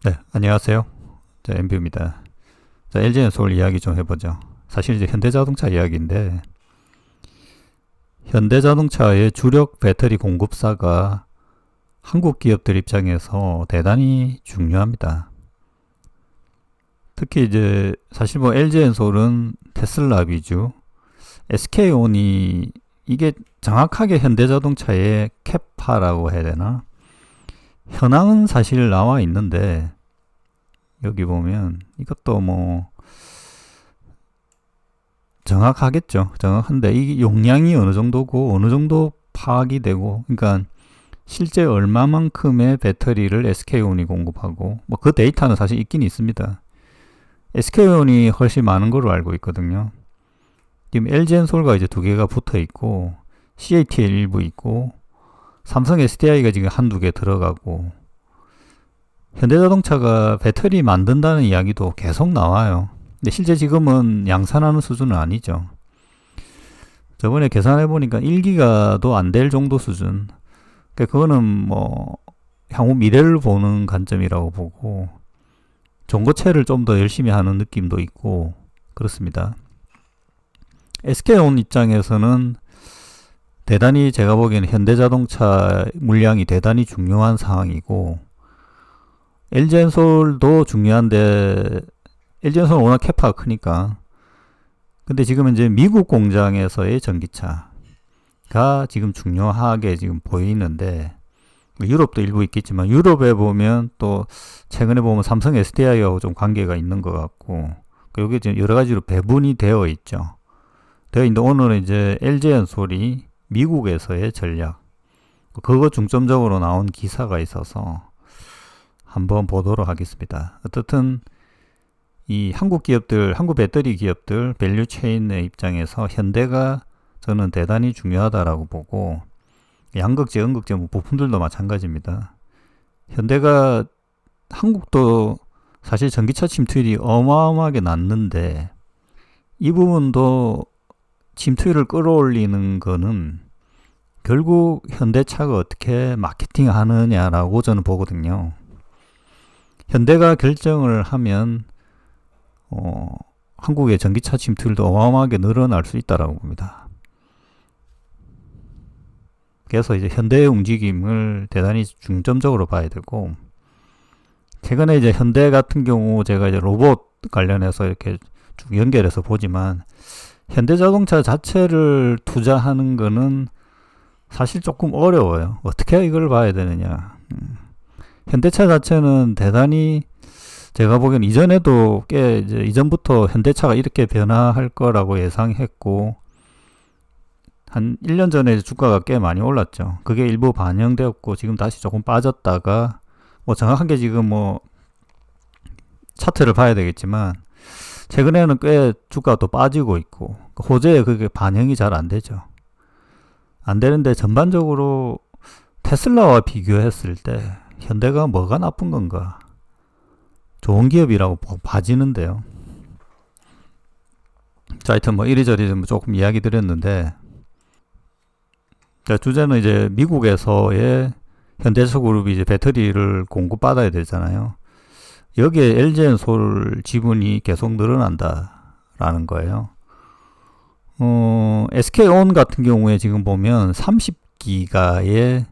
네, 안녕하세요. MB입니다. 자, LG엔솔 이야기 좀 해보죠. 사실 이제 현대자동차 이야기인데, 현대자동차의 주력 배터리 공급사가 한국 기업들 입장에서 대단히 중요합니다. 특히 이제 사실 뭐 LG엔솔은 테슬라 위주, SK온이 이게 정확하게 현대자동차의 캐파라고 해야 되나? 현황은 사실 나와 있는데 여기 보면 이것도 뭐 정확하겠죠. 정확한데 이 용량이 어느 정도고 어느 정도 파악이 되고, 그러니까 실제 얼마만큼의 배터리를 SK온이 공급하고 뭐 그 데이터는 사실 있긴 있습니다. SK온이 훨씬 많은 걸로 알고 있거든요. 지금 LG엔솔과 이제 두 개가 붙어 있고 CATL 일부 있고 삼성 SDI가 지금 한두 개 들어가고, 현대자동차가 배터리 만든다는 이야기도 계속 나와요. 근데 실제 지금은 양산하는 수준은 아니죠. 저번에 계산해보니까 1기가도 안 될 정도 수준. 그러니까 그거는 뭐 향후 미래를 보는 관점이라고 보고, 전고체를 좀 더 열심히 하는 느낌도 있고 그렇습니다. SK온 입장에서는 대단히 제가 보기에는 현대자동차 물량이 대단히 중요한 상황이고, LG엔솔도 중요한데 LG엔솔은 워낙 캐파가 크니까. 근데 지금 이제 미국 공장에서의 전기차가 지금 중요하게 지금 보이는데, 유럽도 일부 있겠지만 유럽에 보면 또 최근에 보면 삼성 SDI하고 좀 관계가 있는 것 같고, 여기 지금 여러 가지로 배분이 되어 있죠. 되어 있는데 오늘은 이제 LG엔솔이 미국에서의 전략, 그거 중점적으로 나온 기사가 있어서 한번 보도록 하겠습니다. 어떻든 이 한국 기업들, 한국 배터리 기업들 밸류 체인의 입장에서 현대가 저는 대단히 중요하다라고 보고, 양극재, 음극재 부품들도 마찬가지입니다. 현대가, 한국도 사실 전기차 침투율이 어마어마하게 낮는데 이 부분도 침투율을 끌어올리는 거는 결국 현대차가 어떻게 마케팅 하느냐라고 저는 보거든요. 현대가 결정을 하면 한국의 전기차 침투율도 어마어마하게 늘어날 수 있다라고 봅니다. 그래서 이제 현대의 움직임을 대단히 중점적으로 봐야 되고, 최근에 이제 현대 같은 경우 제가 이제 로봇 관련해서 이렇게 쭉 연결해서 보지만, 현대자동차 자체를 투자하는 거는 사실 조금 어려워요. 어떻게 이걸 봐야 되느냐. 현대차 자체는 대단히, 제가 보기엔 이전에도 꽤 이제 이전부터 현대차가 이렇게 변화할 거라고 예상했고, 한 1년 전에 주가가 꽤 많이 올랐죠. 그게 일부 반영되었고 지금 다시 조금 빠졌다가, 뭐 정확한 게 지금 뭐 차트를 봐야 되겠지만 최근에는 꽤 주가가 또 빠지고 있고, 호재에 그게 반영이 잘 안 되죠. 안 되는데 전반적으로 테슬라와 비교했을 때 현대가 뭐가 나쁜 건가? 좋은 기업이라고 봐지는데요. 자, 하여튼 뭐 이리저리 조금 이야기 드렸는데, 주제는 이제 미국에서의 현대차 그룹이 이제 배터리를 공급받아야 되잖아요. 여기에 LG엔솔 지분이 계속 늘어난다라는 거예요. SK온 같은 경우에 지금 보면 30기가의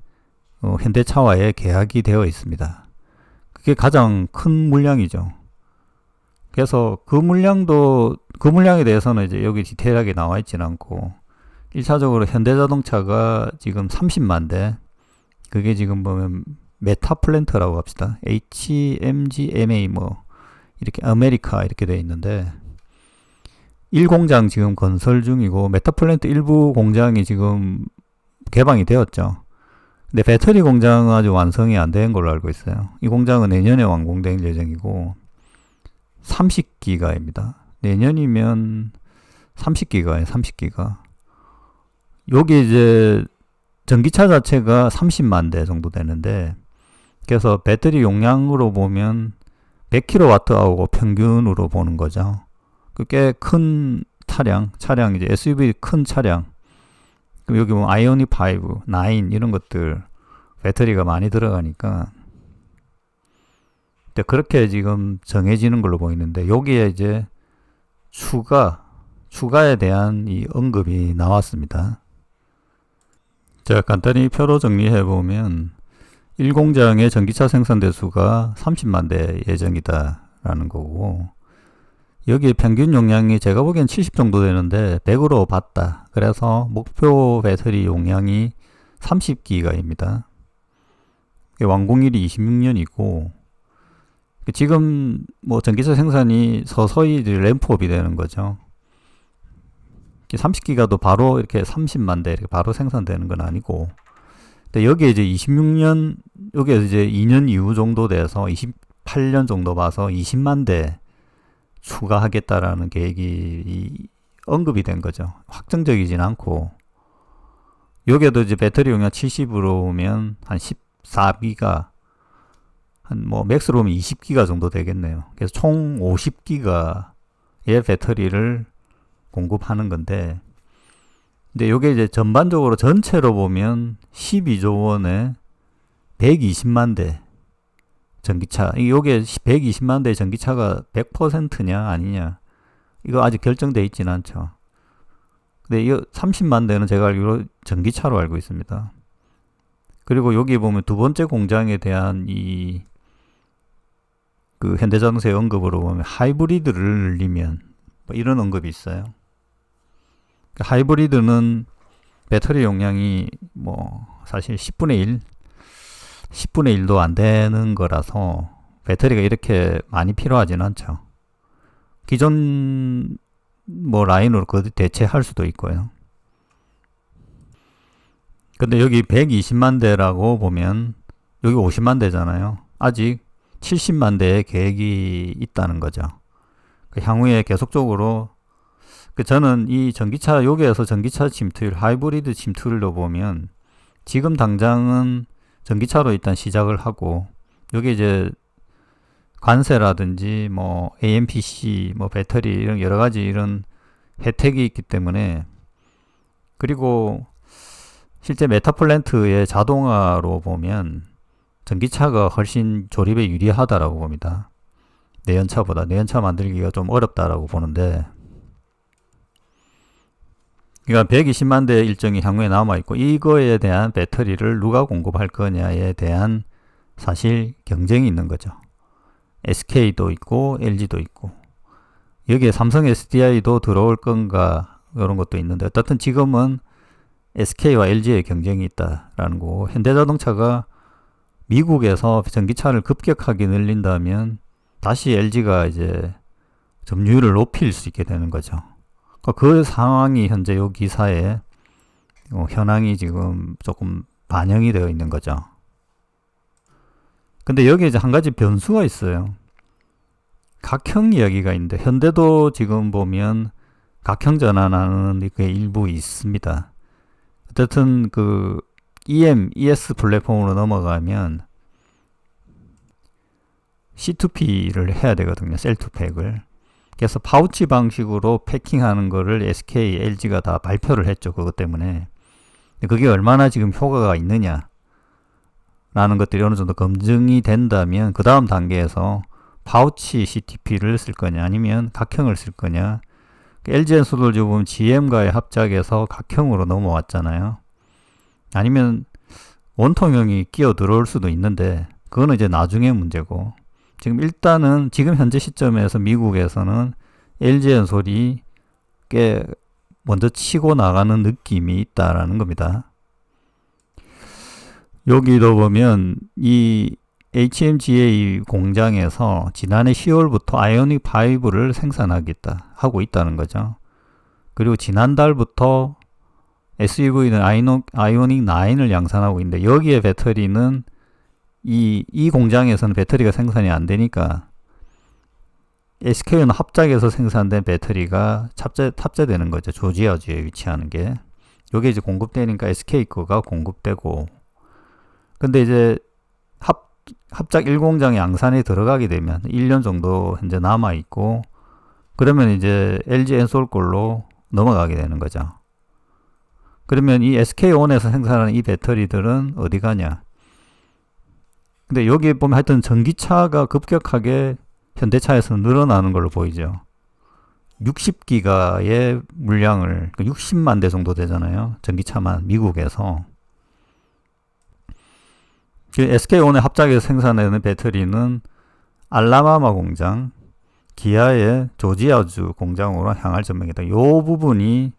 현대차와의 계약이 되어 있습니다. 그게 가장 큰 물량이죠. 그래서 그 물량에 대해서는 이제 여기 디테일하게 나와 있지는 않고, 1차적으로 현대자동차가 지금 30만 대, 그게 지금 보면 메타 플랜트라고 합시다. HMGMA 뭐 이렇게 아메리카 이렇게 되어 있는데, 1공장 지금 건설 중이고 메타 플랜트 일부 공장이 지금 개방이 되었죠. 근데 배터리 공장은 아직 완성이 안 된 걸로 알고 있어요. 이 공장은 내년에 완공될 예정이고 30기가입니다. 내년이면 30기가예요. 30기가. 여기 이제 전기차 자체가 30만 대 정도 되는데, 그래서 배터리 용량으로 보면 100kWh하고 평균으로 보는 거죠. 꽤 큰 차량 이제 SUV 큰 차량. 그럼 여기 보면 아이오닉 5, 9 이런 것들 배터리가 많이 들어가니까 근데 그렇게 지금 정해지는 걸로 보이는데 여기에 이제 추가에 대한 이 언급이 나왔습니다. 자, 간단히 표로 정리해 보면 1공장의 전기차 생산 대수가 30만 대 예정이다 라는 거고, 여기 평균 용량이 제가 보기엔 70 정도 되는데 100으로 봤다. 그래서 목표 배터리 용량이 30기가입니다. 완공일이 26년이고 지금 뭐 전기차 생산이 서서히 램프업이 되는 거죠. 30기가도 바로 이렇게 30만 대 이렇게 바로 생산되는 건 아니고, 근데 여기에 이제 26년, 여기에 이제 2년 이후 정도 돼서 28년 정도 봐서 20만 대 추가하겠다라는 계획이 언급이 된 거죠. 확정적이진 않고, 여기에도 이제 배터리 용량 70으로 오면 한 14기가, 한 뭐 맥스로 오면 20기가 정도 되겠네요. 그래서 총 50기가의 배터리를 공급하는 건데, 근데 이게 이제 전반적으로 전체로 보면 12조 원에 120만 대 전기차, 이게 120만 대의 전기차가 100%냐 아니냐, 이거 아직 결정돼 있지는 않죠. 근데 이 30만 대는 제가 알기로 전기차로 알고 있습니다. 그리고 여기 보면 두 번째 공장에 대한 그 현대자동차의 언급으로 보면 하이브리드를 늘리면 뭐 이런 언급이 있어요. 하이브리드는 배터리 용량이 뭐 사실 10분의 1도 안 되는 거라서 배터리가 이렇게 많이 필요하진 않죠. 기존 뭐 라인으로 그 대체할 수도 있고요. 근데 여기 120만 대라고 보면 여기 50만 대잖아요. 아직 70만 대의 계획이 있다는 거죠. 향후에 계속적으로 저는 이 전기차, 여기에서 전기차 침투율, 하이브리드 침투율로 보면 지금 당장은 전기차로 일단 시작을 하고, 여기 이제 관세라든지 뭐 AMPC, 뭐 배터리 이런 여러 가지 이런 혜택이 있기 때문에, 그리고 실제 메타플랜트의 자동화로 보면 전기차가 훨씬 조립에 유리하다라고 봅니다. 내연차보다. 내연차 만들기가 좀 어렵다라고 보는데, 그러니까 120만 대 일정이 향후에 남아있고, 이거에 대한 배터리를 누가 공급할 거냐에 대한 사실 경쟁이 있는 거죠. SK도 있고 LG도 있고, 여기에 삼성 SDI도 들어올 건가 이런 것도 있는데, 어쨌든 지금은 SK와 LG의 경쟁이 있다라는 거고, 현대자동차가 미국에서 전기차를 급격하게 늘린다면 다시 LG가 이제 점유율을 높일 수 있게 되는 거죠. 그 상황이 현재 요 기사에 현황이 지금 조금 반영이 되어 있는 거죠. 근데 여기에 이제 한 가지 변수가 있어요. 각형 이야기가 있는데, 현대도 지금 보면 각형 전환하는 게 일부 있습니다. 어쨌든 그 ES 플랫폼으로 넘어가면 C2P를 해야 되거든요. 셀2팩을. 그래서 파우치 방식으로 패킹하는 거를 SK, LG가 다 발표를 했죠. 그것 때문에. 그게 얼마나 지금 효과가 있느냐 라는 것들이 어느 정도 검증이 된다면 그 다음 단계에서 파우치 CTP를 쓸 거냐 아니면 각형을 쓸 거냐. LG엔솔을 보면 GM과의 합작에서 각형으로 넘어왔잖아요. 아니면 원통형이 끼어 들어올 수도 있는데 그거는 이제 나중에 문제고, 지금 일단은 지금 현재 시점에서 미국에서는 LG엔솔이 꽤 먼저 치고 나가는 느낌이 있다라는 겁니다. 여기도 보면 이 HMGA 공장에서 지난해 10월부터 아이오닉 5를 하고 있다는 거죠. 그리고 지난달부터 SUV는 아이오닉 9을 양산하고 있는데, 여기에 배터리는 이 공장에서는 배터리가 생산이 안 되니까 SK는 합작해서 생산된 배터리가 탑재되는 거죠. 조지아주에 위치하는 게. 여기 이제 공급되니까 SK 거가 공급되고, 근데 이제 합작 1공장 양산에 들어가게 되면 1년 정도 현재 남아있고, 그러면 이제 LG 엔솔 걸로 넘어가게 되는 거죠. 그러면 이 SK온에서 생산하는 이 배터리들은 어디 가냐? 근데 여기 보면 하여튼 전기차가 급격하게 현대차에서 늘어나는 걸로 보이죠. 60기가의 물량을 60만 대 정도 되잖아요. 전기차만 미국에서. SK온의 합작에서 생산하는 배터리는 알라바마 공장, 기아의 조지아주 공장으로 향할 전망이다. 이 부분이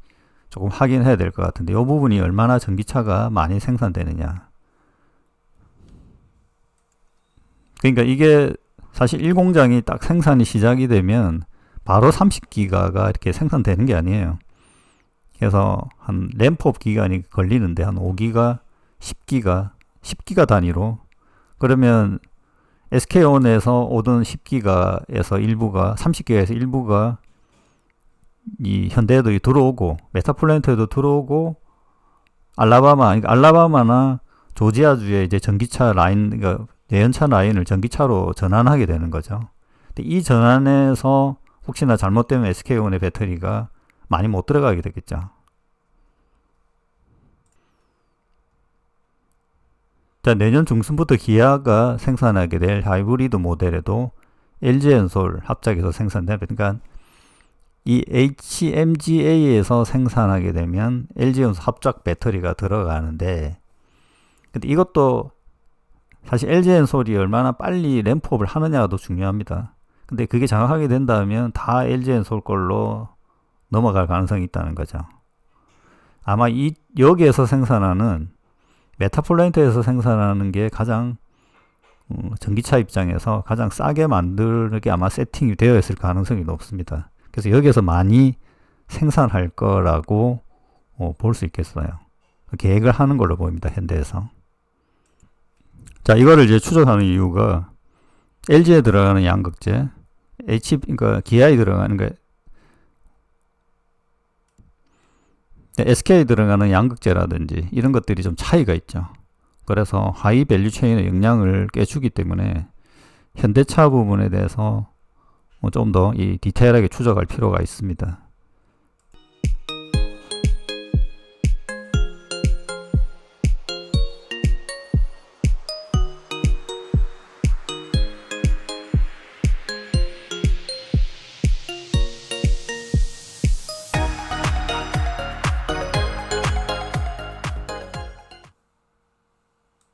조금 확인해야 될 것 같은데, 이 부분이 얼마나 전기차가 많이 생산되느냐. 그러니까 이게 사실 1공장이 딱 생산이 시작이 되면 바로 30기가가 이렇게 생산되는 게 아니에요. 그래서 한 램프업 기간이 걸리는데 한 5기가, 10기가 단위로. 그러면 SK온에서 오던 10기가에서 일부가 30기가에서 일부가 이 현대에도 들어오고 메타플랜트에도 들어오고 그러니까 알라바마나 조지아주에 이제 전기차 라인, 그러니까 내연차 라인을 전기차로 전환하게 되는 거죠. 근데 이 전환에서 혹시나 잘못되면 SK온의 배터리가 많이 못 들어가게 되겠죠. 자, 내년 중순부터 기아가 생산하게 될 하이브리드 모델에도 LG엔솔 합작에서 생산됩니다. 그러니까 이 HMGA에서 생산하게 되면 LG엔솔 합작 배터리가 들어가는데, 근데 이것도 사실 LG엔솔이 얼마나 빨리 램프업을 하느냐가 더 중요합니다. 근데 그게 장악하게 된다면 다 LG엔솔 걸로 넘어갈 가능성이 있다는 거죠. 아마 여기에서 생산하는 메타폴라인트에서 생산하는 게 가장 전기차 입장에서 가장 싸게 만들게 아마 세팅이 되어 있을 가능성이 높습니다. 그래서 여기에서 많이 생산할 거라고 볼 수 있겠어요. 계획을 하는 걸로 보입니다. 현대에서. 자, 이거를 이제 추적하는 이유가 LG에 들어가는 양극재, 그러니까 기아에 들어가는 게 SK에 들어가는 양극재라든지 이런 것들이 좀 차이가 있죠. 그래서 하이 밸류 체인의 영향을 깨주기 때문에 현대차 부분에 대해서 좀 더 이 디테일하게 추적할 필요가 있습니다.